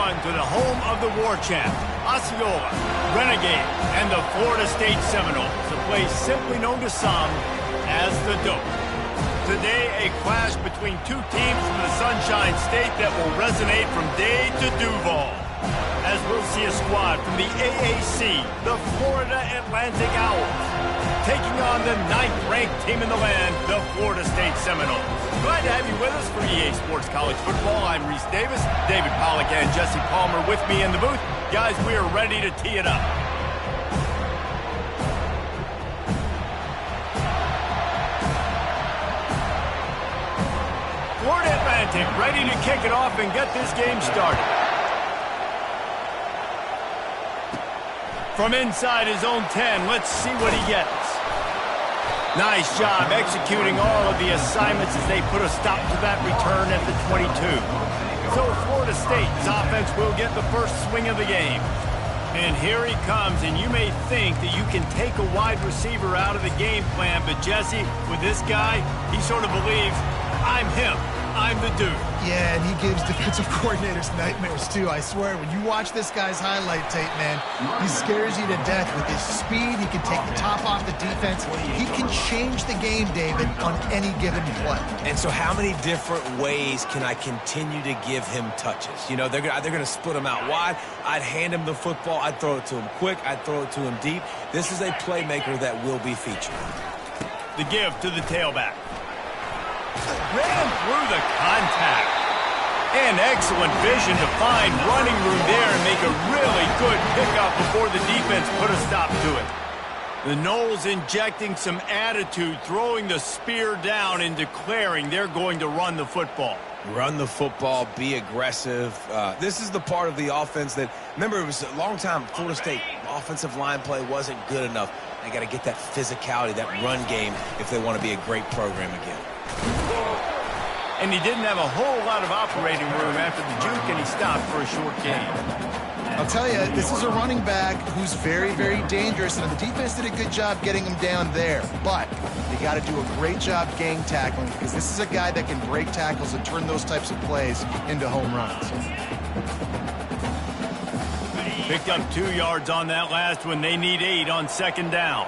one to the home of the war champ, Osceola, Renegade, and the Florida State Seminoles, a place simply known to some as the Dope. Today, a clash between two teams from the Sunshine State that will resonate from Dade to Duval, as we'll see a squad from the AAC, the Florida Atlantic Owls, taking on the 9th-ranked team in the land, the Florida State Seminoles. Glad to have you with us for EA Sports College Football. I'm Reese Davis, David Pollack and Jesse Palmer with me in the booth. Guys, we are ready to tee it up. Florida Atlantic ready to kick it off and get this game started. From inside his own 10, let's see what he gets. Nice job executing all of the assignments as they put a stop to that return at the 22. So Florida State's offense will get the first swing of the game. And here he comes, and you may think that you can take a wide receiver out of the game plan, but Jesse, with this guy, he sort of believes, I'm him. I'm the dude. Yeah, and he gives defensive coordinators nightmares, too. I swear, when you watch this guy's highlight tape, man, he scares you to death with his speed. He can take the top off the defense. He can change the game, David, on any given play. And so how many different ways can I continue to give him touches? You know, they're going to split him out wide. I'd hand him the football. I'd throw it to him quick. I'd throw it to him deep. This is a playmaker that will be featured. The give to the tailback. Ran through the contact. And excellent vision to find running room there and make a really good pickup before the defense put a stop to it. The Noles injecting some attitude, throwing the spear down and declaring they're going to run the football. Run the football, be aggressive. This is the part of the offense that, remember, it was a long time, Florida State offensive line play wasn't good enough. They got to get that physicality, that run game, if they want to be a great program again. And he didn't have a whole lot of operating room after the juke, and he stopped for a short gain. I'll tell you, this is a running back who's very, very dangerous, and the defense did a good job getting him down there. But you got to do a great job gang tackling, because this is a guy that can break tackles and turn those types of plays into home runs. Picked up 2 yards on that last one. They need 8 on second down.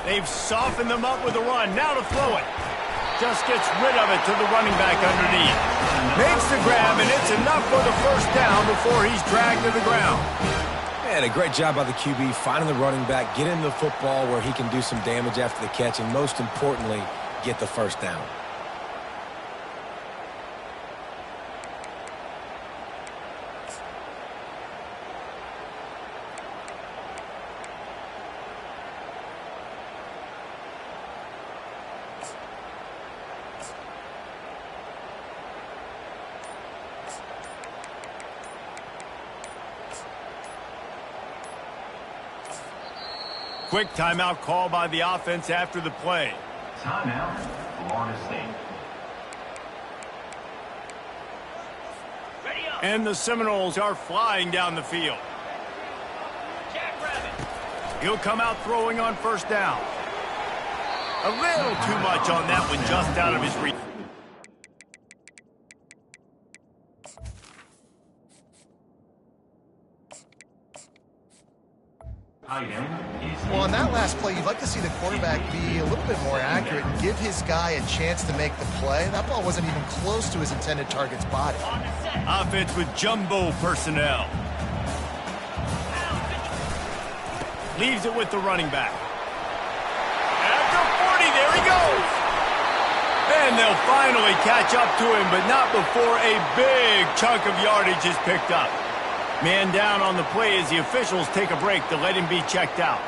They've softened them up with a run. Now to throw it. Just gets rid of it to the running back underneath. Makes the grab, and it's enough for the first down before he's dragged to the ground. And a great job by the QB, finding the running back, get him the football where he can do some damage after the catch, and most importantly, get the first down. Quick timeout call by the offense after the play. Timeout, Florida State. And the Seminoles are flying down the field. He'll come out throwing on first down. A little too much on that one, just out of his reach. Well, on that last play, you'd like to see the quarterback be a little bit more accurate and give his guy a chance to make the play. That ball wasn't even close to his intended target's body. Offense with jumbo personnel. Leaves it with the running back. After 40, there he goes. And they'll finally catch up to him, but not before a big chunk of yardage is picked up. Man down on the play as the officials take a break to let him be checked out.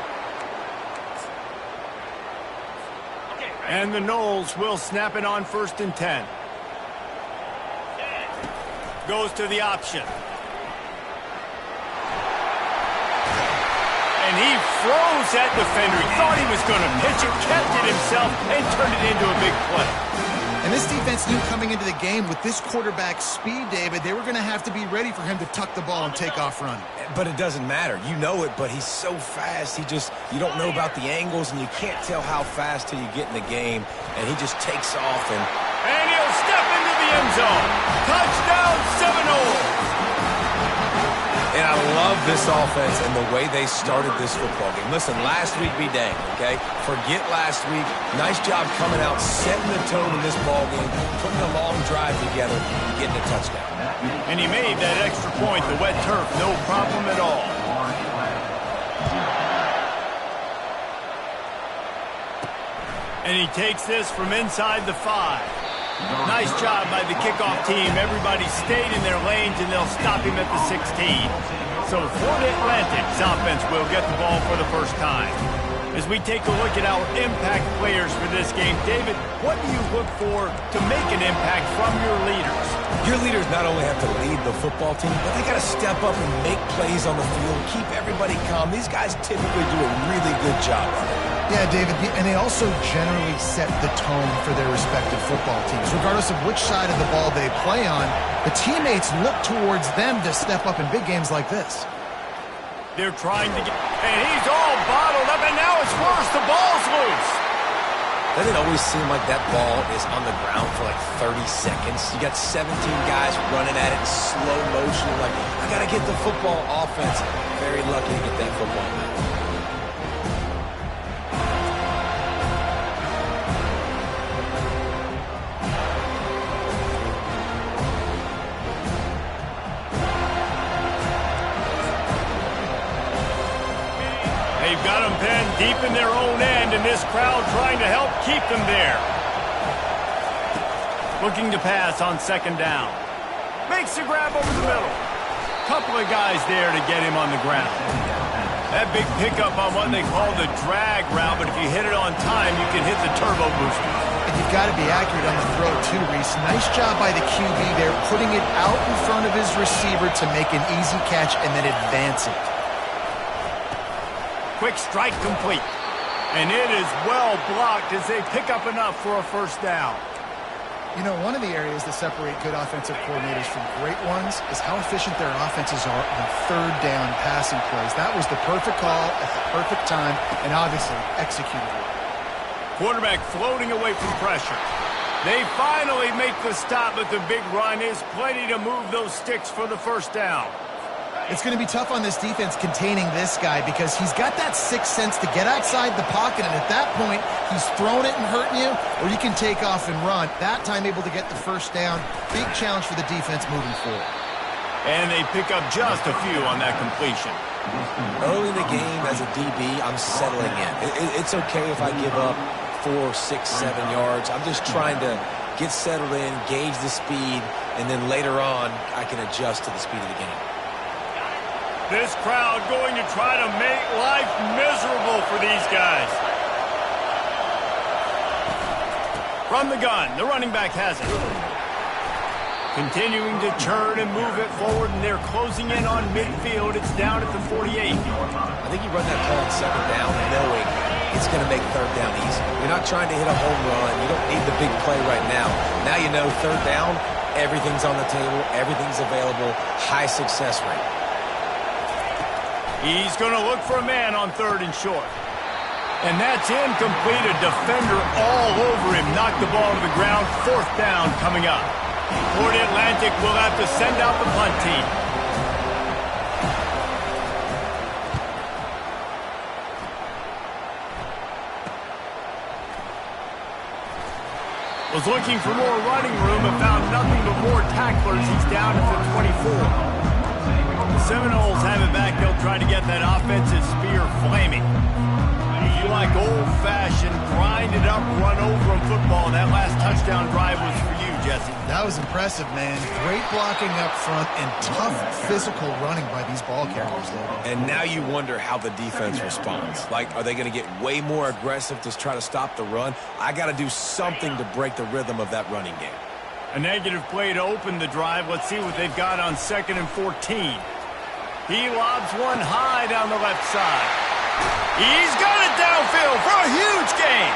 And the Noles will snap it on 1st and 10. Goes to the option. And he froze that defender. He thought he was going to pitch it, kept it himself, and turned it into a big play. And this defense knew coming into the game with this quarterback's speed, David, they were going to have to be ready for him to tuck the ball and take off running. But it doesn't matter. You know it, but he's so fast. You don't know about the angles, and you can't tell how fast till you get in the game. And he just takes off. And he'll step into the end zone. Touchdown, Seminoles. this offense and the way they started this football game. Listen, last week be dang, okay? Forget last week. Nice job coming out, setting the tone in this ball game, putting a long drive together, and getting a touchdown. And he made that extra point, the wet turf, no problem at all. And he takes this from inside the 5. Nice job by the kickoff team. Everybody stayed in their lanes, and they'll stop him at the 16. So Florida Atlantic's offense will get the ball for the first time. As we take a look at our impact players for this game, David, what do you look for to make an impact from your leaders? Your leaders not only have to lead the football team, but they got to step up and make plays on the field, keep everybody calm. These guys typically do a really good job of it. Yeah, David, and they also generally set the tone for their respective football teams. Regardless of which side of the ball they play on, the teammates look towards them to step up in big games like this. They're trying to get, and he's all bottled up, and now it's worse. The ball's loose. Doesn't it always seem like that ball is on the ground for like 30 seconds? You got 17 guys running at it in slow motion. Like, I got to get the football. Offense very lucky to get that football back. They've got them pinned deep in their own end, and this crowd trying to help keep them there. Looking to pass on second down. Makes the grab over the middle. Couple of guys there to get him on the ground. That big pickup on what they call the drag route, but if you hit it on time, you can hit the turbo booster. And you've got to be accurate on the throw, too, Reese. Nice job by the QB there, putting it out in front of his receiver to make an easy catch and then advance it. Quick strike complete. And it is well blocked as they pick up enough for a first down. You know, one of the areas that separate good offensive coordinators from great ones is how efficient their offenses are on third down passing plays. That was the perfect call at the perfect time and obviously executed well. Quarterback floating away from pressure. They finally make the stop, but the big run is plenty to move those sticks for the first down. It's going to be tough on this defense containing this guy because he's got that sixth sense to get outside the pocket, and at that point, he's throwing it and hurting you, or you can take off and run. That time able to get the first down. Big challenge for the defense moving forward. And they pick up just a few on that completion. Early in the game, as a DB, I'm settling in. It's okay if I give up 4, 6, 7 yards. I'm just trying to get settled in, gauge the speed, and then later on, I can adjust to the speed of the game. This crowd going to try to make life miserable for these guys. From the gun, the running back has it. Continuing to turn and move it forward, and they're closing in on midfield. It's down at the 48. I think you run that call on second down knowing it's going to make third down easy. You're not trying to hit a home run. You don't need the big play right now. Now you know third down, everything's on the table, everything's available, high success rate. He's going to look for a man on third and short. And that's incomplete. A defender all over him. Knocked the ball to the ground. Fourth down coming up. Florida Atlantic will have to send out the punt team. Was looking for more running room but found nothing but more tacklers. He's down at the 24. Seminoles have it back. They'll try to get that offensive spear flaming. If you like old-fashioned, grind-it-up, run-over in football, that last touchdown drive was for you, Jesse. That was impressive, man. Great blocking up front and tough physical running by these ball carriers, Logan. And now you wonder how the defense responds. Like, are they going to get way more aggressive to try to stop the run? I got to do something to break the rhythm of that running game. A negative play to open the drive. Let's see what they've got on 2nd and 14. He lobs one high down the left side. He's got it downfield for a huge gain.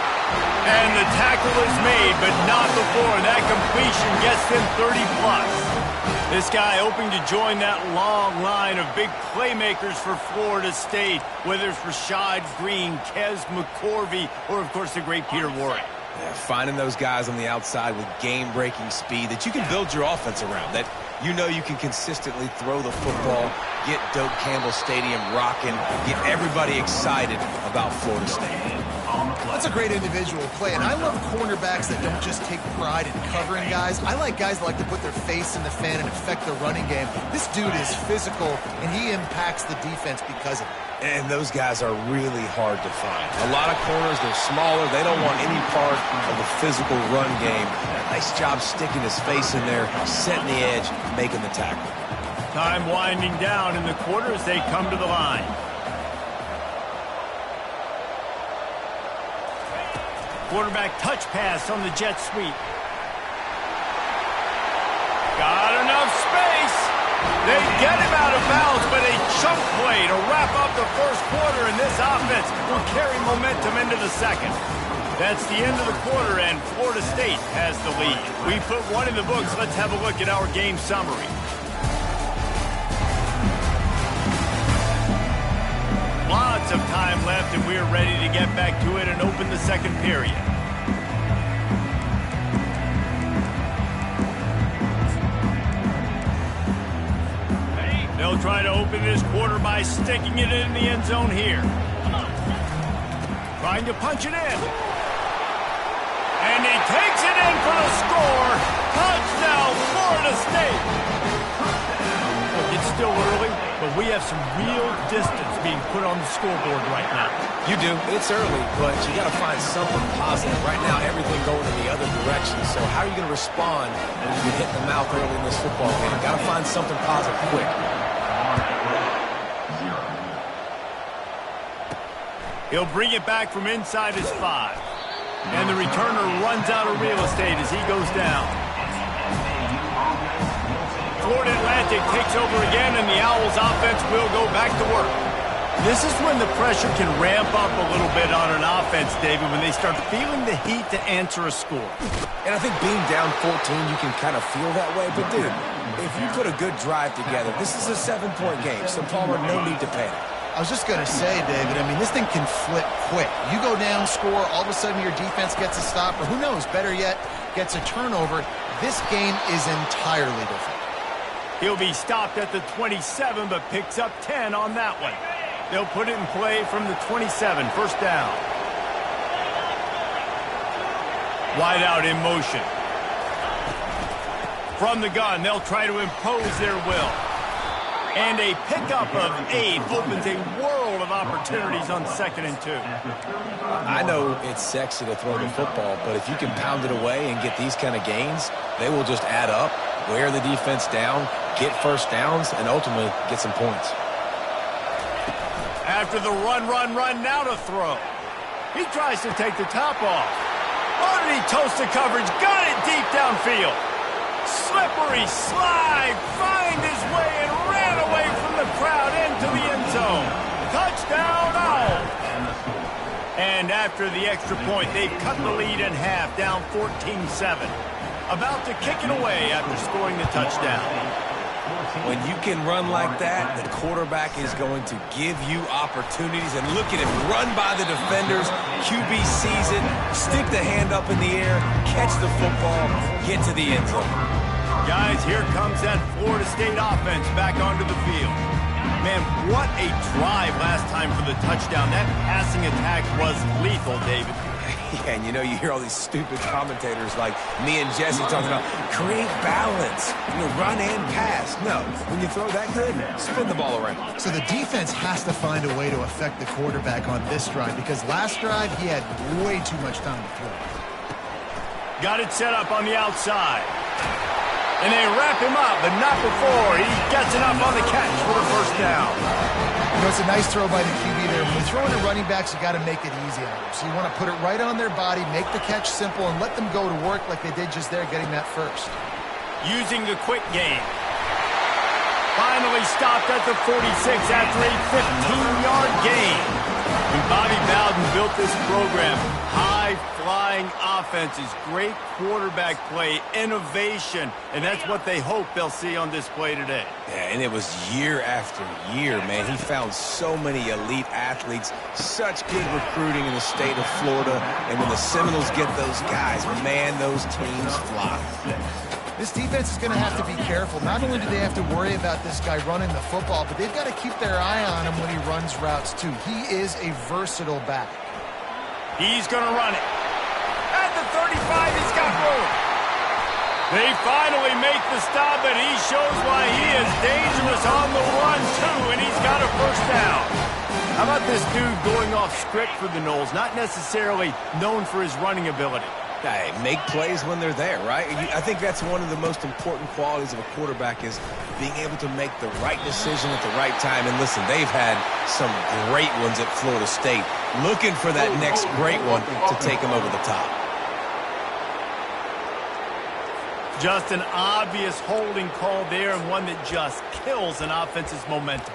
And the tackle is made, but not before. That completion gets them 30-plus. This guy hoping to join that long line of big playmakers for Florida State, whether it's Rashad Green, Kez McCorvey, or, of course, the great Peter Warrick. Yeah, finding those guys on the outside with game-breaking speed that you can build your offense around, that You know you can consistently throw the football, get Doak Campbell Stadium rocking, get everybody excited about Florida State. That's a great individual play, and I love cornerbacks that don't just take pride in covering guys. I like guys that like to put their face in the fan and affect the running game. This dude is physical, and he impacts the defense because of it. And those guys are really hard to find. A lot of corners, they're smaller. They don't want any part of the physical run game. Nice job sticking his face in there, setting the edge, making the tackle. Time winding down in the quarter as they come to the line. Quarterback touch pass on the jet sweep. Got enough space. They get him out of bounds, but a chunk play to wrap up the first quarter, and this offense will carry momentum into the second. That's the end of the quarter, and Florida State has the lead. We put one in the books. Let's have a look at our game summary. Lots of time left, and we're ready to get back to it and open the second period. They'll try to open this quarter by sticking it in the end zone here. Trying to punch it in. And he takes it in for the score. Touchdown, Florida State. Look, it's still early, but we have some real distance being put on the scoreboard right now. You do. It's early, but you got to find something positive. Right now, everything going in the other direction. So how are you going to respond when you get hit in the mouth early in this football game? Got to find something positive quick. He'll bring it back from inside his 5. And the returner runs out of real estate as he goes down. Florida Atlantic takes over again, and the Owls offense will go back to work. This is when the pressure can ramp up a little bit on an offense, David, when they start feeling the heat to answer a score. And I think being down 14, you can kind of feel that way. But, dude, if you put a good drive together, this is a 7-point game, so Palmer, no need to panic. I was just going to say, David, I mean, this thing can flip quick. You go down, score, all of a sudden your defense gets a stop, or who knows, better yet, gets a turnover. This game is entirely different. He'll be stopped at the 27, but picks up 10 on that one. They'll put it in play from the 27, first down. Wide out in motion. From the gun, they'll try to impose their will. And a pickup of 8 opens a world of opportunities on 2nd and 2. I know it's sexy to throw the football, but if you can pound it away and get these kind of gains, they will just add up, wear the defense down, get first downs, and ultimately get some points. After the run, now to throw. He tries to take the top off. Oh, did he toast the coverage? Got it deep downfield. Slippery slide, find his way and ran away from the crowd into the end zone. Touchdown, Owls. And after the extra point, they've cut the lead in half, down 14-7. About to kick it away after scoring the touchdown. When you can run like that, the quarterback is going to give you opportunities. And look at him run by the defenders. QB sees it, stick the hand up in the air, catch the football, get to the end zone. Guys, here comes that Florida State offense back onto the field. Man, what a drive last time for the touchdown. That passing attack was lethal, David. Yeah, and you know, you hear all these stupid commentators like me and Jesse talking about create balance, run and pass. No, when you throw that good, spin the ball around. So the defense has to find a way to affect the quarterback on this drive, because last drive he had way too much time to throw. Got it set up on the outside. And they wrap him up, but not before he gets enough on the catch for the first down. It's a nice throw by the QB there. When you throw into running backs, you got to make it easy on them. So you want to put it right on their body, make the catch simple, and let them go to work like they did just there, getting that first. Using the quick game. Finally stopped at the 46 after a 15-yard gain. When Bobby Bowden built this program, high-flying offenses, great quarterback play, innovation, and that's what they hope they'll see on display today. Yeah, and it was year after year, man. He found so many elite athletes, such good recruiting in the state of Florida, and when the Seminoles get those guys, man, those teams fly. This defense is going to have to be careful. Not only do they have to worry about this guy running the football, but they've got to keep their eye on him when he runs routes too. He is a versatile back. He's going to run it. At the 35, he's got room. They finally make the stop, and he shows why he is dangerous on the run too, and he's got a first down. How about this dude going off script for the Noles, not necessarily known for his running ability? Hey, make plays when they're there, right? I think that's one of the most important qualities of a quarterback is being able to make the right decision at the right time. And listen, they've had some great ones at Florida State. Looking for that next great one to take them over the top. Just an obvious holding call there, and one that just kills an offense's momentum.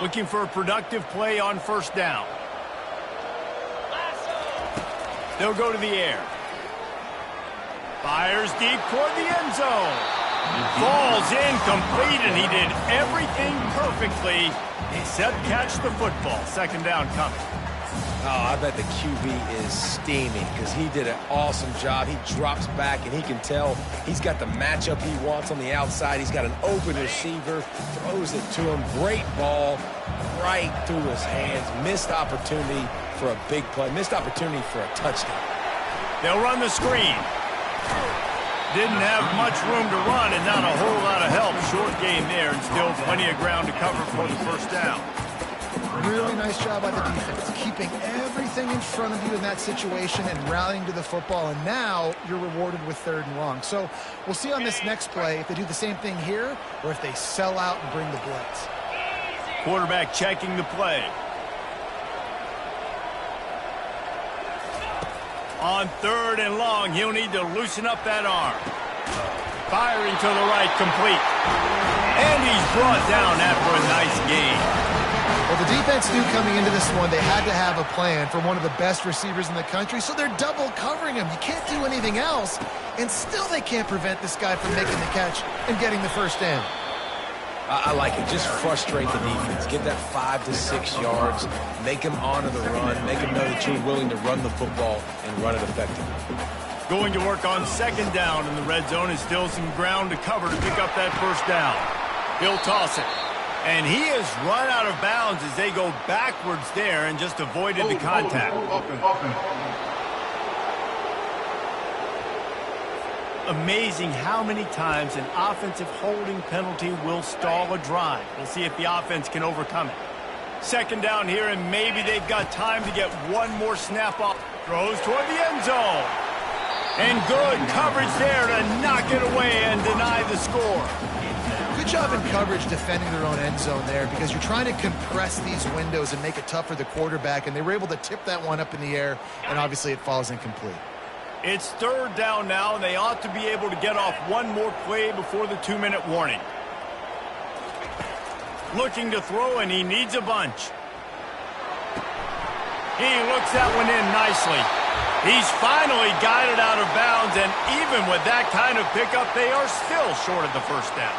Looking for a productive play on first down. They'll go to the air. Fires deep toward the end zone. Falls incomplete, and he did everything perfectly except catch the football. Second down coming. Oh, I bet the QB is steaming because he did an awesome job. He drops back, and he can tell he's got the matchup he wants on the outside. He's got an open receiver, throws it to him. Great ball right through his hands. Missed opportunity for a big play. Missed opportunity for a touchdown. They'll run the screen. Didn't have much room to run and not a whole lot of help. Short game there, and still plenty of ground to cover for the first down. Really nice job by the defense, keeping everything in front of you in that situation and rallying to the football, and now you're rewarded with 3rd and long. So we'll see on this next play if they do the same thing here or if they sell out and bring the blitz. Quarterback checking the play. On 3rd and long, he'll need to loosen up that arm. Firing to the right, complete. And he's brought down after a nice gain. Well, the defense knew coming into this one they had to have a plan for one of the best receivers in the country, so they're double covering him. You can't do anything else, and still they can't prevent this guy from making the catch and getting the first down. I like it. Just frustrate the defense. Get that 5 to 6 yards. Make them honor the run. Make them know that you're willing to run the football and run it effectively. Going to work on 2nd down in the red zone, is still some ground to cover to pick up that first down. He'll toss it. And he has run out of bounds as they go backwards there and just avoided the contact. Amazing how many times an offensive holding penalty will stall a drive. We'll see if the offense can overcome it. 2nd down here, and maybe they've got time to get one more snap off. Throws toward the end zone. And good coverage there to knock it away and deny the score. Good job in coverage defending their own end zone there, because you're trying to compress these windows and make it tough for the quarterback, and they were able to tip that one up in the air, and obviously it falls incomplete. It's 3rd down now, and they ought to be able to get off one more play before the 2-minute warning. Looking to throw, and he needs a bunch. He looks that one in nicely. He's finally got it out of bounds, and even with that kind of pickup, they are still short of the first down.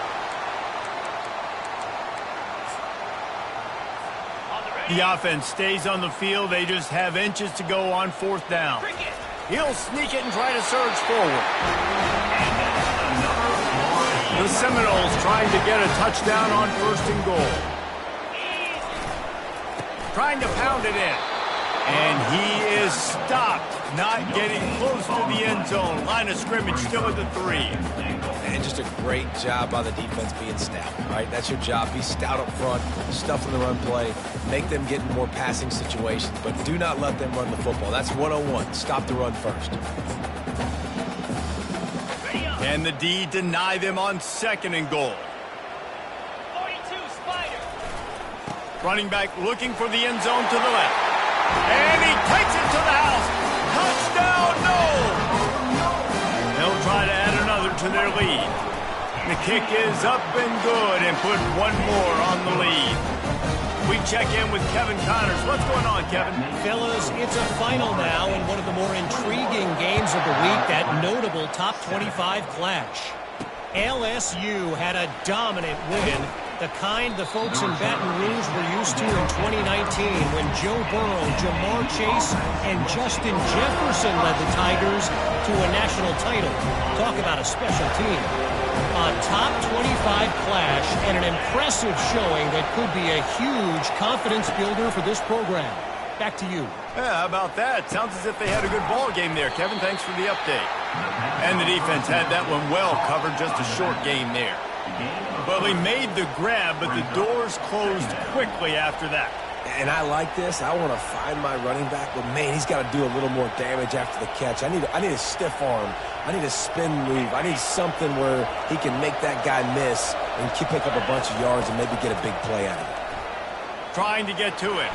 The offense stays on the field. They just have inches to go on 4th down. He'll sneak it and try to surge forward. The Seminoles trying to get a touchdown on 1st and goal. Trying to pound it in. And he is stopped, not getting close to the end zone. Line of scrimmage still at the 3. And just a great job by the defense being stout, right? That's your job. Be stout up front, stuff in the run play, make them get in more passing situations, but do not let them run the football. That's 101. Stop the run first. And the D deny them on 2nd and goal. 42, Spider. Running back looking for the end zone to the left. And he takes it to the house. Touchdown, no! They'll try to add another to their lead. The kick is up and good and put one more on the lead. We check in with Kevin Connors. What's going on, Kevin? Fellas, it's a final now in one of the more intriguing games of the week, that notable top 25 clash. LSU had a dominant win The kind the folks in Baton Rouge were used to in 2019 when Joe Burrow, Jamar Chase, and Justin Jefferson led the Tigers to a national title. Talk about a special team. A top 25 clash and an impressive showing that could be a huge confidence builder for this program. Back to you. Yeah, how about that? Sounds as if they had a good ball game there, Kevin. Thanks for the update. And the defense had that one well covered, just a short game there. Well, he made the grab, but the doors closed quickly after that. And I like this. I want to find my running back, but, man, he's got to do a little more damage after the catch. I need a stiff arm. I need a spin move. I need something where he can make that guy miss and pick up a bunch of yards and maybe get a big play out of it. Trying to get to it.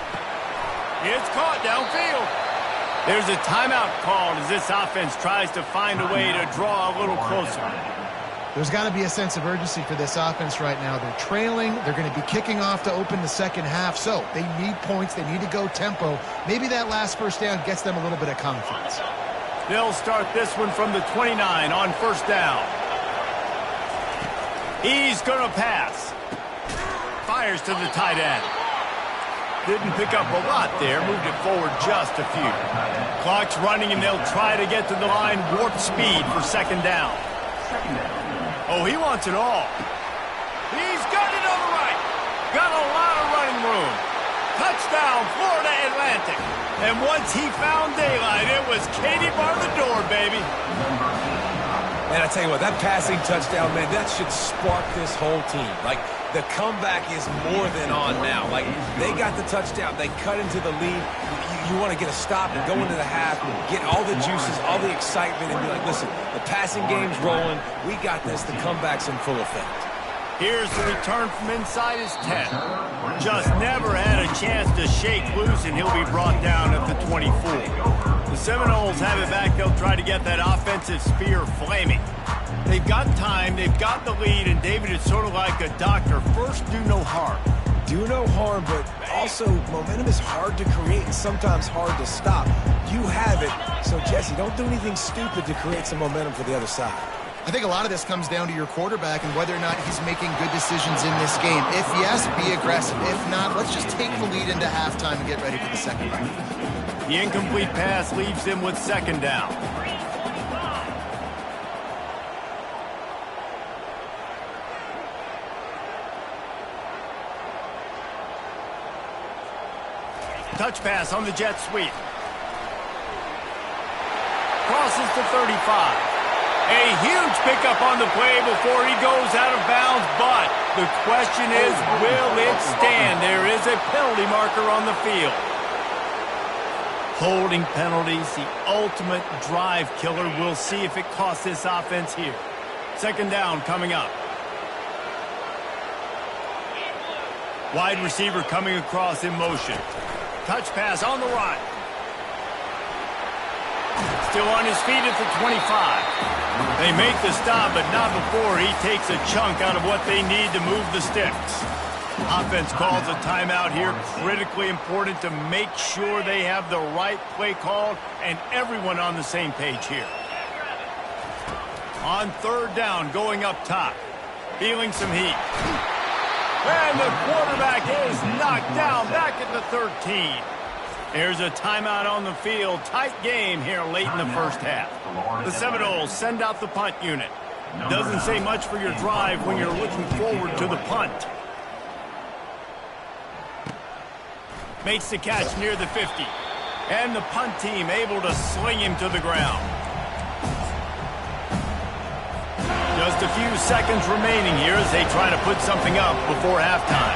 It's caught downfield. There's a timeout called as this offense tries to find a way to draw a little closer. There's got to be a sense of urgency for this offense right now. They're trailing. They're going to be kicking off to open the second half. So they need points. They need to go tempo. Maybe that last first down gets them a little bit of confidence. They'll start this one from the 29 on first down. He's going to pass. Fires to the tight end. Didn't pick up a lot there. Moved it forward just a few. Clock's running, and they'll try to get to the line warp speed for second down. Oh, he wants it all. He's got it on the right. Got a lot of running room. Touchdown, Florida Atlantic. And once he found daylight, it was Katie bar the door, baby. And I tell you what, that passing touchdown, man, that should spark this whole team. Like, the comeback is more than on now. Like, they got the touchdown. They cut into the lead. You want to get a stop and go into the half, get all the juices, all the excitement, and be like, listen, the passing game's rolling. We got this. The comeback's in full effect. Here's the return from inside his 10. Just never had a chance to shake loose, and he'll be brought down at the 24. The Seminoles have it back. They'll try to get that offensive spear flaming. They've got time. They've got the lead, and David, it's sort of like a doctor. First, do no harm. Do no harm, but also momentum is hard to create and sometimes hard to stop. You have it, so Jesse, don't do anything stupid to create some momentum for the other side. I think a lot of this comes down to your quarterback and whether or not he's making good decisions in this game. If yes, be aggressive. If not, let's just take the lead into halftime and get ready for the second half. The incomplete pass leaves them with second down. Touch pass on the jet sweep. Crosses to 35. A huge pickup on the play before he goes out of bounds, but the question is, will it stand? There is a penalty marker on the field. Holding penalties, the ultimate drive killer. We'll see if it costs this offense here. Second down coming up. Wide receiver coming across in motion. Touch pass on the right. Still on his feet at the 25. They make the stop, but not before he takes a chunk out of what they need to move the sticks. Offense calls a timeout here. Critically important to make sure they have the right play called and everyone on the same page here. On third down, going up top. Feeling some heat. And the quarterback is knocked down back at the 13. There's a timeout on the field. Tight game here late in the first half. The Seminoles send out the punt unit. Doesn't say much for your drive when you're looking forward to the punt. Makes the catch near the 50. And the punt team able to sling him to the ground. Just a few seconds remaining here as they try to put something up before halftime.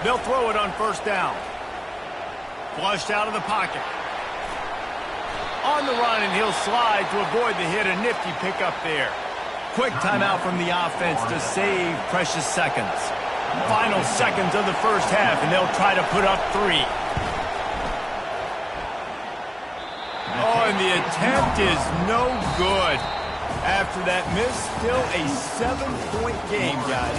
They'll throw it on first down. Flushed out of the pocket. On the run, and he'll slide to avoid the hit. A nifty pickup there. Quick timeout from the offense to save precious seconds. Final seconds of the first half, and they'll try to put up 3. Oh, and the attempt is no good. After that miss, still a 7-point game, guys.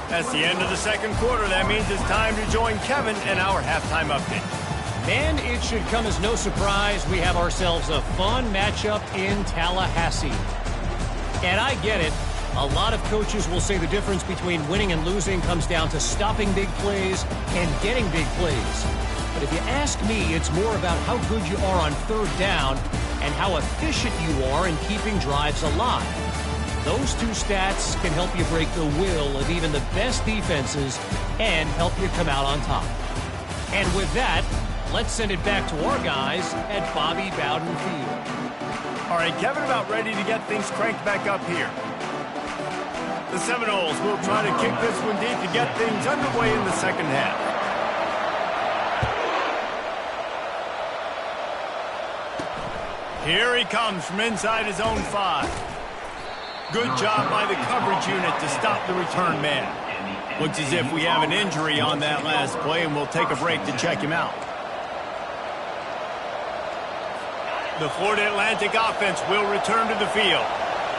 That's the end of the second quarter. That means it's time to join Kevin and our halftime update. And it should come as no surprise we have ourselves a fun matchup in Tallahassee. And I get it. A lot of coaches will say the difference between winning and losing comes down to stopping big plays and getting big plays. But if you ask me, it's more about how good you are on third down and how efficient you are in keeping drives alive. Those two stats can help you break the will of even the best defenses and help you come out on top. And with that, let's send it back to our guys at Bobby Bowden Field. All right, Kevin, about ready to get things cranked back up here. The Seminoles will try to kick this one deep to get things underway in the second half. Here he comes from inside his own 5. Good job by the coverage unit to stop the return man. Looks as if we have an injury on that last play, and we'll take a break to check him out. The Florida Atlantic offense will return to the field.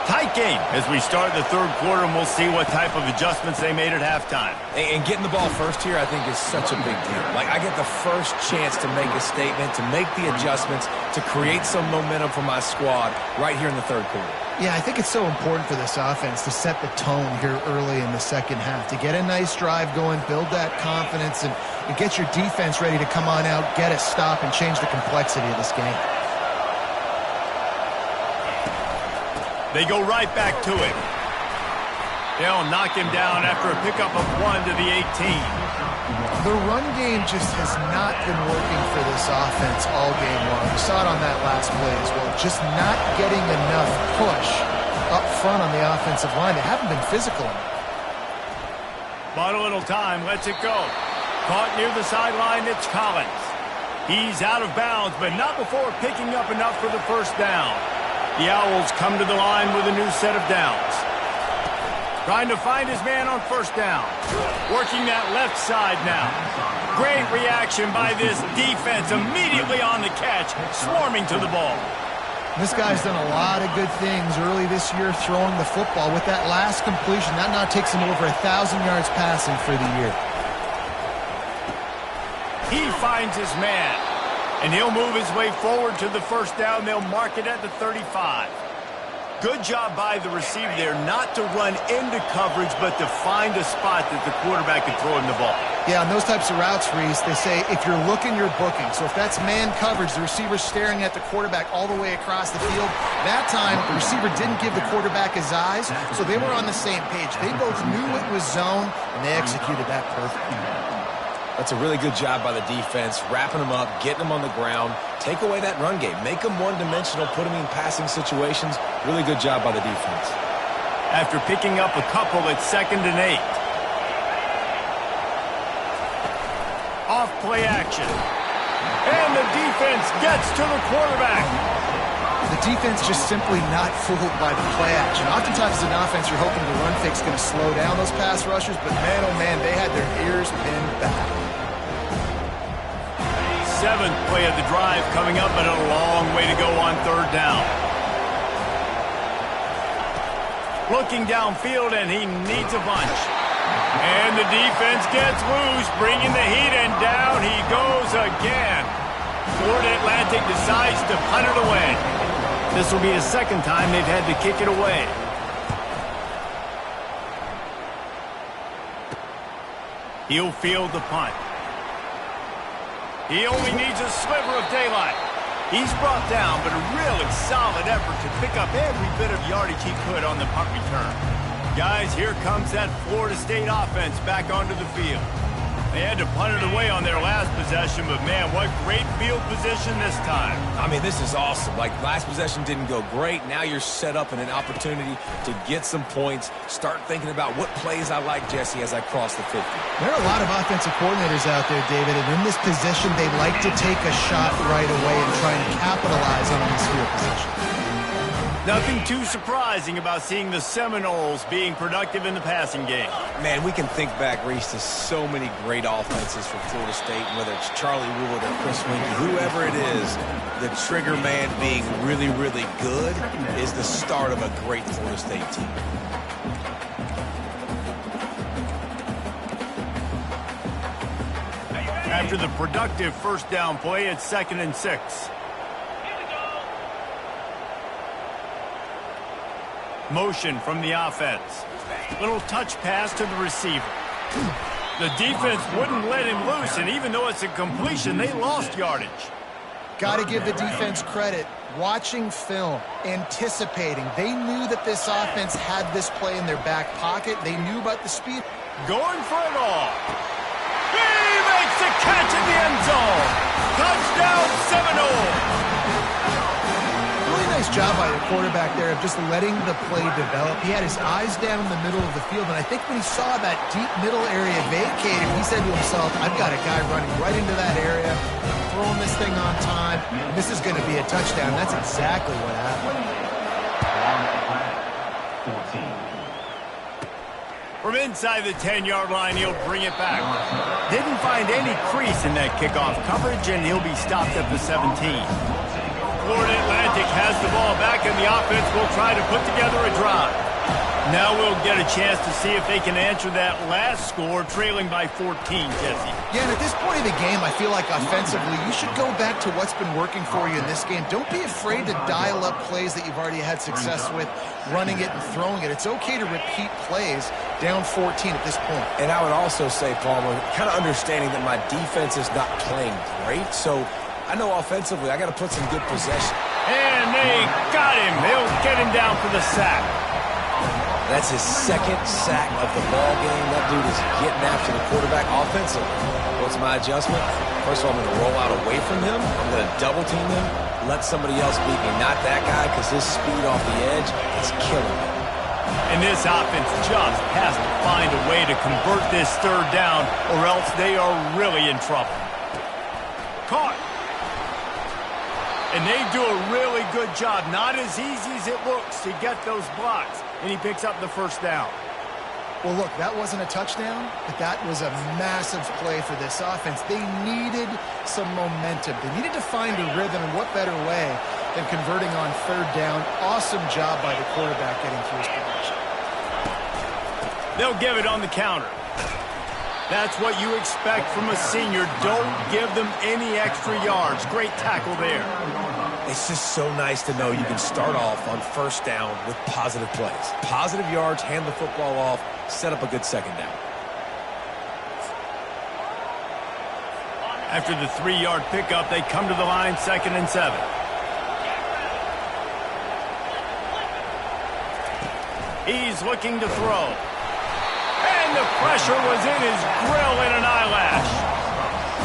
Tight game as we start the third quarter, and we'll see what type of adjustments they made at halftime. And getting the ball first here, I think, is such a big deal. Like, I get the first chance to make a statement, to make the adjustments, to create some momentum for my squad right here in the third quarter. Yeah, I think it's so important for this offense to set the tone here early in the second half, to get a nice drive going, build that confidence, and get your defense ready to come on out, get a stop, and change the complexity of this game. They go right back to it. They'll knock him down after a pickup of 1 to the 18. The run game just has not been working for this offense all game long. We saw it on that last play as well. Just not getting enough push up front on the offensive line. They haven't been physical enough. Bought a little time, lets it go. Caught near the sideline, it's Collins. He's out of bounds, but not before picking up enough for the first down. The Owls come to the line with a new set of downs. Trying to find his man on first down. Working that left side now. Great reaction by this defense. Immediately on the catch, swarming to the ball. This guy's done a lot of good things early this year throwing the football. With that last completion, that now takes him over 1,000 yards passing for the year. He finds his man. And he'll move his way forward to the first down. They'll mark it at the 35. Good job by the receiver there not to run into coverage, but to find a spot that the quarterback can throw him the ball. Yeah, on those types of routes, Reese, they say if you're looking, you're booking. So if that's man coverage, the receiver's staring at the quarterback all the way across the field. That time, the receiver didn't give the quarterback his eyes, so they were on the same page. They both knew it was zone, and they executed that perfectly. That's a really good job by the defense, wrapping them up, getting them on the ground, take away that run game, make them one-dimensional, put them in passing situations. Really good job by the defense. After picking up a couple at 2nd and 8. Off play action. And the defense gets to the quarterback. The defense just simply not fooled by the play action. Oftentimes as an offense, you're hoping the run fake's going to slow down those pass rushers, but man, oh man, they had their ears pinned back. 7th play of the drive coming up, and a long way to go on third down. Looking downfield, and he needs a bunch. And the defense gets loose, bringing the heat, and down he goes again. Florida Atlantic decides to punt it away. This will be the second time they've had to kick it away. He'll field the punt. He only needs a sliver of daylight. He's brought down, but a really solid effort to pick up every bit of yardage he could on the punt return. Guys, here comes that Florida State offense back onto the field. They had to punt it away on their last possession, but man, what great field position this time. I mean, this is awesome. Like, last possession didn't go great. Now you're set up in an opportunity to get some points. Start thinking about what plays I like, Jesse, as I cross the 50. There are a lot of offensive coordinators out there, David, and in this position, they like to take a shot right away and try and capitalize on this field position. Nothing too surprising about seeing the Seminoles being productive in the passing game. Man, we can think back, Reese, to so many great offenses for Florida State, whether it's Charlie Wood or Chris Winkie, whoever it is, the trigger man being really, really good is the start of a great Florida State team. After the productive first down play, it's 2nd and 6. Motion from the offense. Little touch pass to the receiver. The defense wouldn't let him loose, and even though it's a completion, they lost yardage. Got to give the defense credit. Watching film, anticipating. They knew that this offense had this play in their back pocket. They knew about the speed. Going for it all. He makes the catch in the end zone. Touchdown Seminole. Really nice job by the quarterback there of just letting the play develop. He had his eyes down in the middle of the field, and I think when he saw that deep middle area vacated, he said to himself, I've got a guy running right into that area, throwing this thing on time, and this is going to be a touchdown. That's exactly what happened. From inside the 10-yard line, he'll bring it back. Didn't find any crease in that kickoff coverage, and he'll be stopped at the 17. Florida Atlantic has the ball back, and the offense will try to put together a drive. Now we'll get a chance to see if they can answer that last score, trailing by 14, Jesse. Yeah, and at this point of the game, I feel like offensively, you should go back to what's been working for you in this game. Don't be afraid to dial up plays that you've already had success with, running it and throwing it. It's okay to repeat plays down 14 at this point. And I would also say, Palmer, kind of understanding that my defense is not playing great, so I know offensively I got to put some good possession. And they got him. They'll get him down for the sack. That's his second sack of the ball game. That dude is getting after the quarterback offensively. What's my adjustment? First of all, I'm going to roll out away from him. I'm going to double team him, let somebody else beat me, not that guy, because his speed off the edge is killing me. And this offense just has to find a way to convert this third down, or else they are really in trouble. Caught. And they do a really good job. Not as easy as it looks to get those blocks. And he picks up the first down. Well, look, that wasn't a touchdown, but that was a massive play for this offense. They needed some momentum. They needed to find a rhythm, and what better way than converting on third down. Awesome job by the quarterback getting through his progression. They'll give it on the counter. That's what you expect from a senior. Don't give them any extra yards. Great tackle there. It's just so nice to know you can start off on first down with positive plays. Positive yards, hand the football off, set up a good second down. After the 3-yard pickup, they come to the line, 2nd and 7. He's looking to throw. And the pressure was in his grill in an eyelash.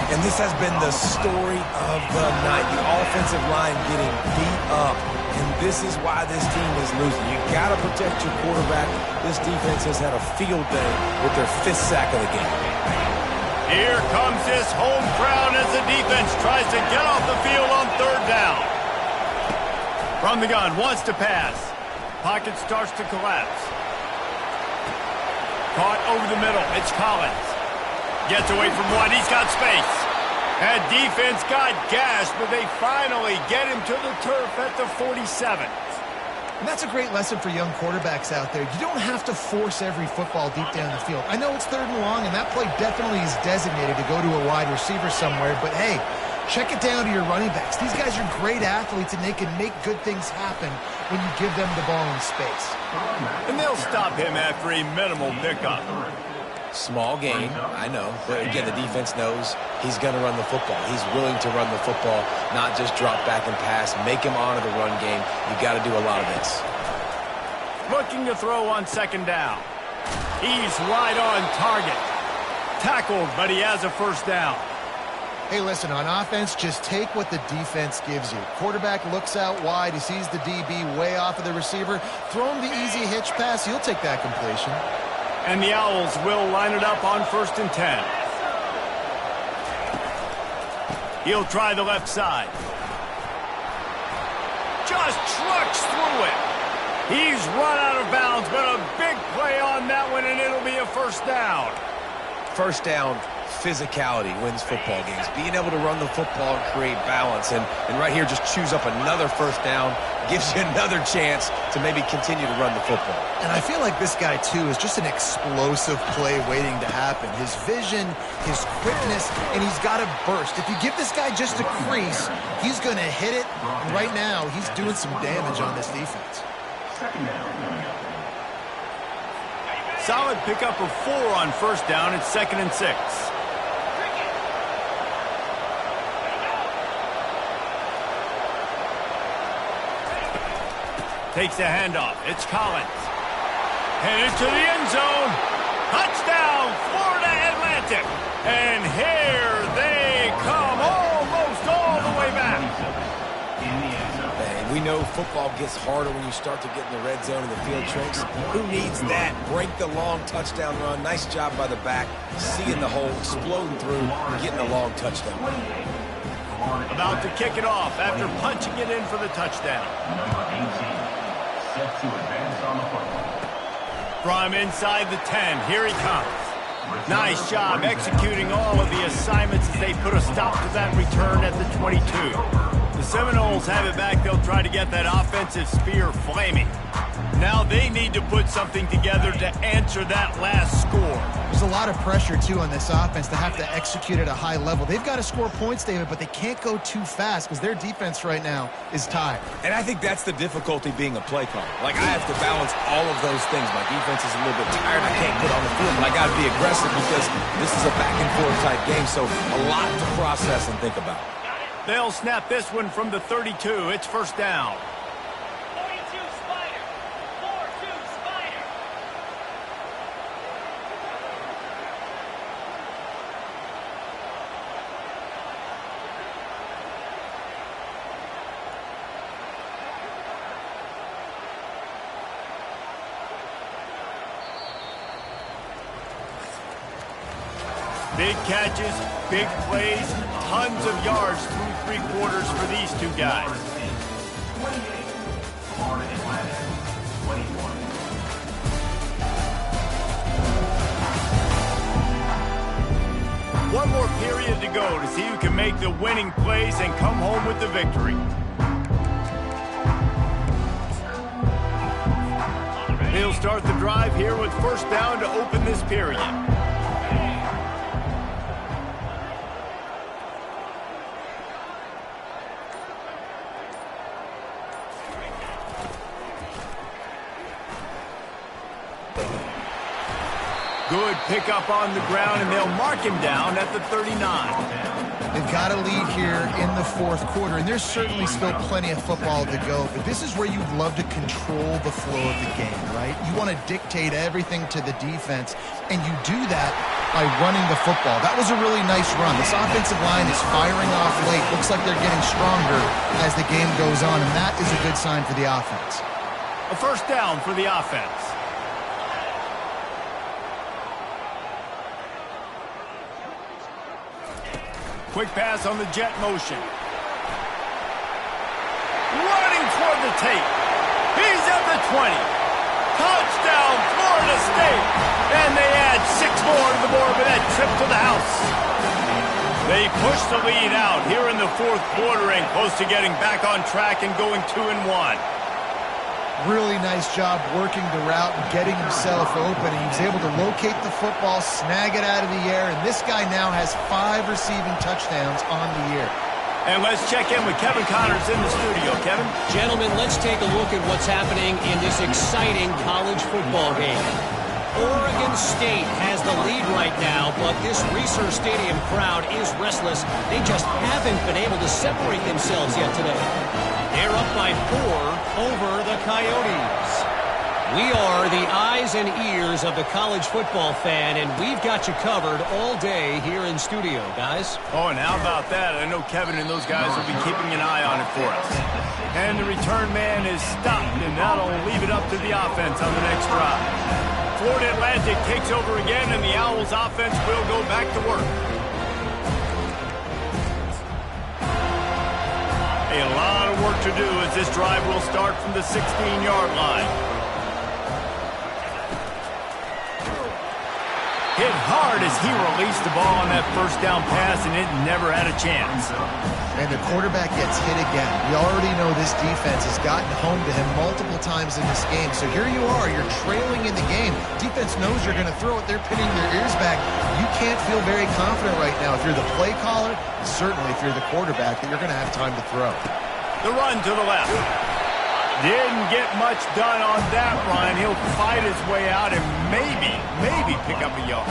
And this has been the story of the night. The offensive line getting beat up. And this is why this team is losing. You got to protect your quarterback. This defense has had a field day with their 5th sack of the game. Here comes this home crowd as the defense tries to get off the field on third down. From the gun, wants to pass. Pocket starts to collapse. Caught over the middle. It's Collins. Gets away from one. He's got space. And defense got gashed, but they finally get him to the turf at the 47. And that's a great lesson for young quarterbacks out there. You don't have to force every football deep down the field. I know it's 3rd and long, and that play definitely is designated to go to a wide receiver somewhere, but hey, check it down to your running backs. These guys are great athletes, and they can make good things happen when you give them the ball in space. And they'll stop him after a minimal pickup. Small gain, I know. But again, the defense knows he's going to run the football. He's willing to run the football, not just drop back and pass. Make him honor the run game. You got to do a lot of this. Looking to throw on 2nd down. He's right on target. Tackled, but he has a first down. Hey, listen, on offense, just take what the defense gives you. Quarterback looks out wide. He sees the DB way off of the receiver. Throw him the easy hitch pass. He'll take that completion. And the Owls will line it up on 1st and 10. He'll try the left side. Just trucks through it. He's run out of bounds, but a big play on that one, and it'll be a first down. First down, physicality wins football games. Being able to run the football and create balance. And right here, just choose up another first down. Gives you another chance to maybe continue to run the football. And I feel like this guy, too, is just an explosive play waiting to happen. His vision, his quickness, and he's got a burst. If you give this guy just a crease, he's going to hit it. And right now, he's doing some damage on this defense. 2nd down. solid pickup of 4 on first down. It's 2nd and 6. Takes the handoff. It's Collins. Headed to the end zone. Touchdown, Florida Atlantic. And here they come, almost all the way back. Hey, we know football gets harder when you start to get in the red zone and the field shrinks. Who needs that? Break the long touchdown run. Nice job by the back. Seeing the hole, exploding through, and getting a long touchdown. About to kick it off after punching it in for the touchdown. Number 18. Set to advance on the football. From inside the 10, here he comes. Nice job executing all of the assignments as they put a stop to that return at the 22. The Seminoles have it back. They'll try to get that offensive spear flaming. Now they need to put something together to answer that last score. There's a lot of pressure, too, on this offense to have to execute at a high level. They've got to score points, David, but they can't go too fast because their defense right now is tired. And I think that's the difficulty being a play caller. Like, I have to balance all of those things. My defense is a little bit tired. I can't get on the field, but I got to be aggressive because this is a back-and-forth type game, so a lot to process and think about. They'll snap this one from the 32. It's first down. Big catches, big plays, tons of yards through 3 quarters for these two guys. 28. Florida Atlantic. 21. One more period to go to see who can make the winning plays and come home with the victory. They'll start the drive here with first down to open this period. Good pickup on the ground, and they'll mark him down at the 39. They've got a lead here in the 4th quarter, and there's certainly still plenty of football to go, but this is where you'd love to control the flow of the game, right? You want to dictate everything to the defense, and you do that by running the football. That was a really nice run. This offensive line is firing off late. Looks like they're getting stronger as the game goes on, and that is a good sign for the offense. A first down for the offense. Quick pass on the jet motion. Running toward the tape. He's at the 20. Touchdown, Florida State. And they add 6 more to the board with that trip to the house. They push the lead out here in the 4th quarter and close to getting back on track and going 2-1. Really nice job working the route and getting himself open. He was able to locate the football, snag it out of the air, and this guy now has 5 receiving touchdowns on the year. And let's check in with Kevin Connors in the studio. Kevin? Gentlemen, let's take a look at what's happening in this exciting college football game. Oregon State has the lead right now, but this Reser Stadium crowd is restless. They just haven't been able to separate themselves yet today. They're up by 4 over the Coyotes. We are the eyes and ears of the college football fan, and we've got you covered all day here in studio, guys. Oh, and how about that? I know Kevin and those guys will be keeping an eye on it for us. And the return man is stopped, and that'll leave it up to the offense on the next drive. Florida Atlantic takes over again, and the Owls offense will go back to work. A lot of work to do as this drive will start from the 16-yard line. Hit hard as he released the ball on that first down pass, and it never had a chance. And the quarterback gets hit again. We already know this defense has gotten home to him multiple times in this game. So here you are, you're trailing in the game. Defense knows you're going to throw it. They're pinning their ears back. You can't feel very confident right now if you're the play caller, certainly if you're the quarterback, that you're going to have time to throw. The run to the left. Didn't get much done on that run. He'll fight his way out and maybe pick up a yard.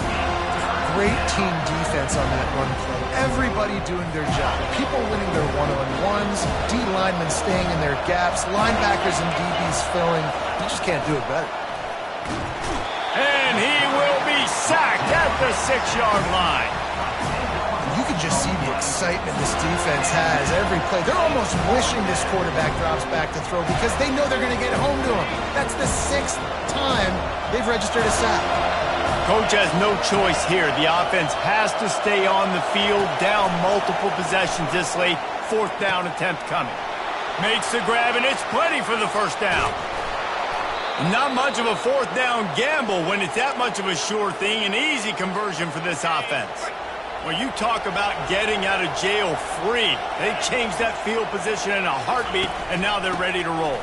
Great team defense on that run play. Everybody doing their job. People winning their one-on-ones, D linemen staying in their gaps, linebackers and DBs filling. You just can't do it better. And he will be sacked at the 6-yard line. You can just see the excitement this defense has every play. They're almost wishing this quarterback drops back to throw because they know they're going to get home to him. That's the 6th time they've registered a sack. Coach has no choice here. The offense has to stay on the field, down multiple possessions this late. 4th down attempt coming. Makes the grab, and it's plenty for the first down. Not much of a 4th down gamble when it's that much of a sure thing. An easy conversion for this offense. Well, you talk about getting out of jail free. They changed that field position in a heartbeat, and now they're ready to roll.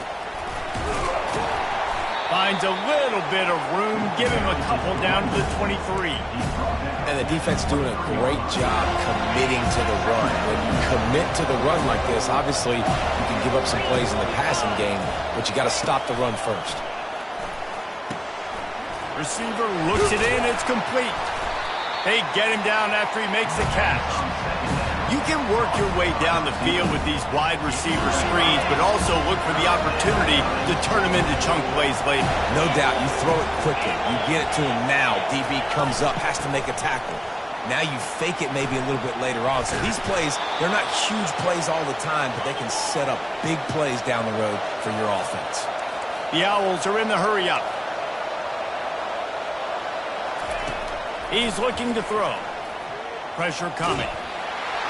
Finds a little bit of room. Give him a couple down to the 23. And the defense doing a great job committing to the run. When you commit to the run like this, obviously you can give up some plays in the passing game, but you got to stop the run first. Receiver looks it in. It's complete. They get him down after he makes the catch. You can work your way down the field with these wide receiver screens, but also look for the opportunity to turn them into chunk plays later. No doubt, you throw it quickly. You get it to him now. DB comes up, has to make a tackle. Now you fake it maybe a little bit later on. So these plays, they're not huge plays all the time, but they can set up big plays down the road for your offense. The Owls are in the hurry-up. He's looking to throw. Pressure coming.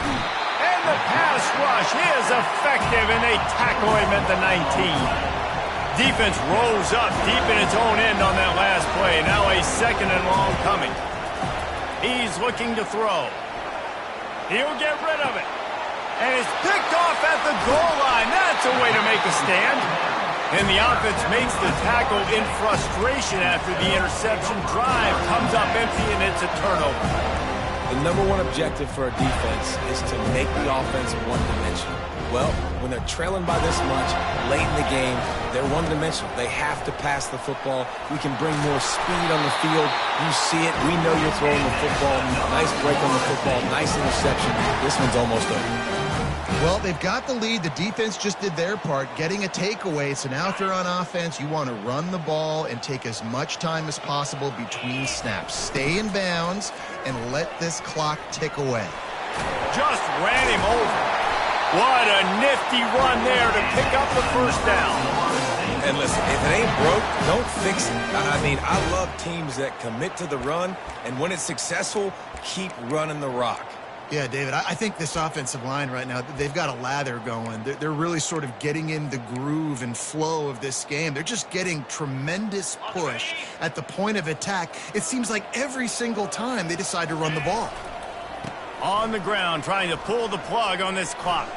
And the pass rush is effective, and they tackle him at the 19. Defense rolls up deep in its own end on that last play. Now a 2nd and long coming. He's looking to throw. He'll get rid of it. And it's picked off at the goal line. That's a way to make a stand. And the offense makes the tackle in frustration after the interception. Drive comes up empty, and it's a turnover. The number one objective for a defense is to make the offense one-dimensional. Well, when they're trailing by this much, late in the game, they're one-dimensional. They have to pass the football. We can bring more speed on the field. You see it. We know you're throwing the football. Nice break on the football. Nice interception. This one's almost over. Well, they've got the lead. The defense just did their part, getting a takeaway. So now if they're on offense, you want to run the ball and take as much time as possible between snaps. Stay in bounds and let this clock tick away. Just ran him over. What a nifty run there to pick up the first down. And listen, if it ain't broke, don't fix it. I mean, I love teams that commit to the run, and when it's successful, keep running the rock. Yeah, David, I think this offensive line right now, they've got a lather going. They're really sort of getting in the groove and flow of this game. They're just getting tremendous push at the point of attack. It seems like every single time they decide to run the ball. On the ground, trying to pull the plug on this clock.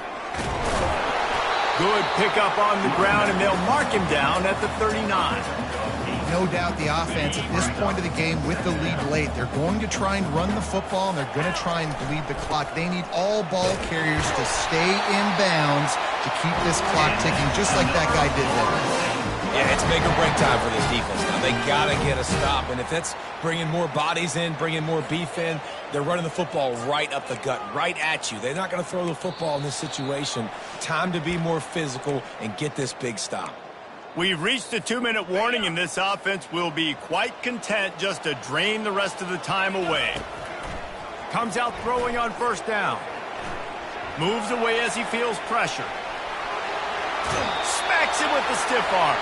Good pickup on the ground, and they'll mark him down at the 39. No doubt the offense at this point of the game with the lead late, they're going to try and run the football, and they're going to try and bleed the clock. They need all ball carriers to stay in bounds to keep this clock ticking, just like that guy did there. Yeah, it's make or break time for this defense now. They got to get a stop, and if that's bringing more bodies in, bringing more beef in, they're running the football right up the gut, right at you. They're not going to throw the football in this situation. Time to be more physical and get this big stop. We've reached the 2-minute warning, and this offense will be quite content just to drain the rest of the time away. Comes out throwing on first down. Moves away as he feels pressure. Smacks him with the stiff arm.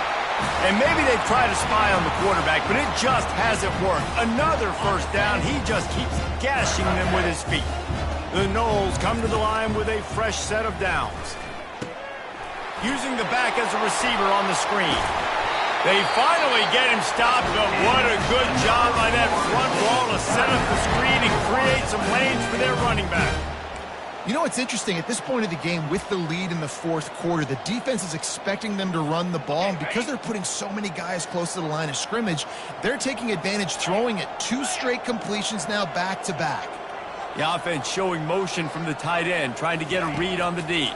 And maybe they try to spy on the quarterback, but it just hasn't worked. Another first down. He just keeps gashing them with his feet. The Noles come to the line with a fresh set of downs. Using the back as a receiver on the screen. They finally get him stopped, but what a good job by that front wall to set up the screen and create some lanes for their running back. You know what's interesting? At this point of the game, with the lead in the fourth quarter, the defense is expecting them to run the ball, and because they're putting so many guys close to the line of scrimmage, they're taking advantage, throwing it 2 straight completions now back-to-back. The offense showing motion from the tight end, trying to get a read on the D.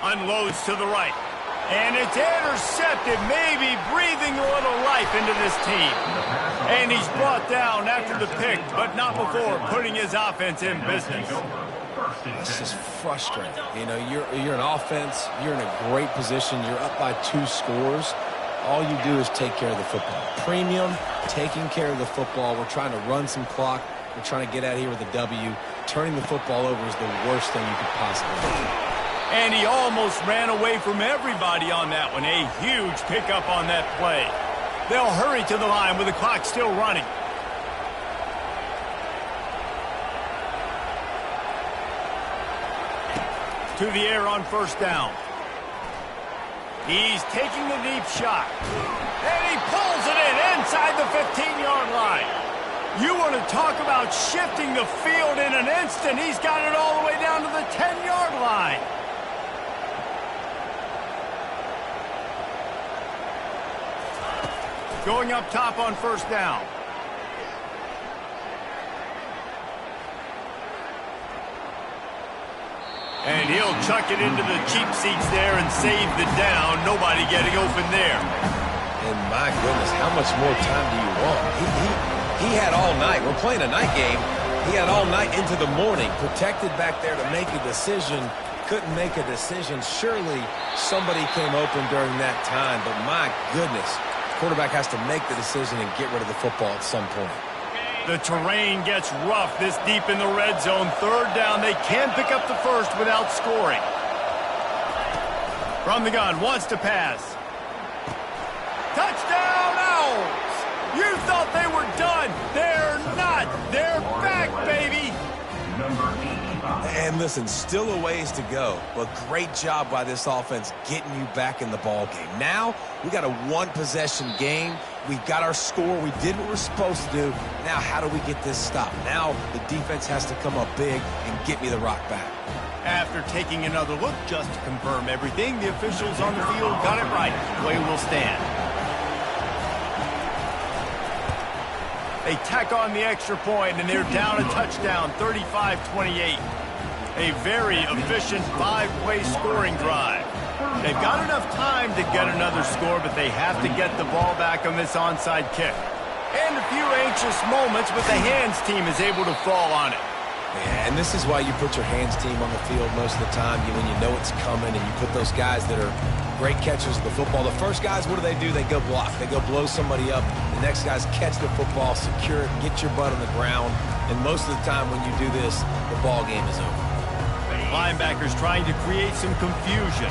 Unloads to the right. And it's intercepted, maybe breathing a little life into this team. And he's brought down after the pick, but not before putting his offense in business. This is frustrating. You know, you're an offense. You're in a great position. You're up by 2 scores. All you do is take care of the football. Premium, taking care of the football. We're trying to run some clock. We're trying to get out of here with a W. Turning the football over is the worst thing you could possibly do. And he almost ran away from everybody on that one. A huge pickup on that play. They'll hurry to the line with the clock still running. To the air on first down. He's taking the deep shot. And he pulls it in inside the 15-yard line. You want to talk about shifting the field in an instant. He's got it all the way down to the 10-yard line. Going up top on first down. And he'll chuck it into the cheap seats there and save the down. Nobody getting open there. And my goodness, how much more time do you want? He had all night. We're playing a night game. He had all night into the morning. Protected back there to make a decision. Couldn't make a decision. Surely somebody came open during that time. But my goodness, the quarterback has to make the decision and get rid of the football at some point. The terrain gets rough this deep in the red zone. Third down, they can pick up the first without scoring. From the gun, wants to pass. Touchdown, Owls! You thought they were done. They're not. They're back, baby. And listen, still a ways to go, but great job by this offense getting you back in the ball game. Now, we got a one-possession game. We got our score. We did what we're supposed to do. Now, how do we get this stopped? Now, the defense has to come up big and get me the rock back. After taking another look just to confirm everything, the officials on the field got it right. Play will stand. They tack on the extra point, and they're down a touchdown, 35-28. A very efficient 5-play scoring drive. They've got enough time to get another score, but they have to get the ball back on this onside kick. And a few anxious moments, but the hands team is able to fall on it. Yeah, and this is why you put your hands team on the field most of the time when you know it's coming, and you put those guys that are great catchers of the football. The first guys, what do? They go block. They go blow somebody up. The next guys catch the football, secure it, get your butt on the ground. And most of the time when you do this, the ball game is over. Linebackers trying to create some confusion.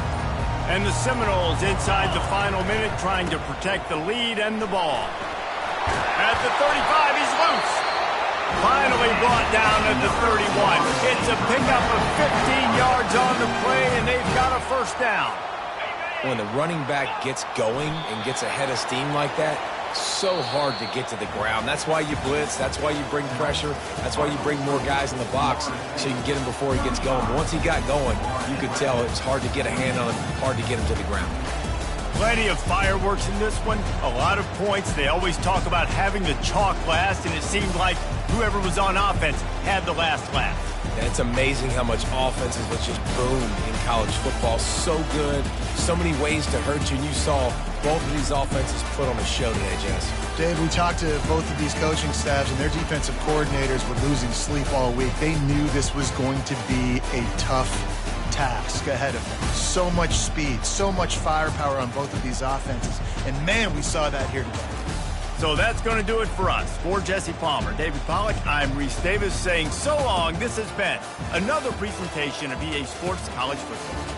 And the Seminoles inside the final minute trying to protect the lead and the ball. At the 35, he's loose. Finally brought down at the 31. It's a pickup of 15 yards on the play, and they've got a first down. When the running back gets going and gets ahead of steam like that, so hard to get to the ground. That's why you blitz. That's why you bring pressure. That's why you bring more guys in the box so you can get him before he gets going. But once he got going, you could tell it's hard to get a hand on him, hard to get him to the ground. Plenty of fireworks in this one. A lot of points. They always talk about having the chalk last, and it seemed like whoever was on offense had the last laugh. And it's amazing how much offenses would just boom in college football. So good. So many ways to hurt you. And you saw both of these offenses put on a show today, Jess. Dave, we talked to both of these coaching staffs, and their defensive coordinators were losing sleep all week. They knew this was going to be a tough task ahead of them. So much speed, so much firepower on both of these offenses. And, man, we saw that here today. So that's going to do it for us. For Jesse Palmer, David Pollack, I'm Reese Davis saying so long. This has been another presentation of EA Sports College Football.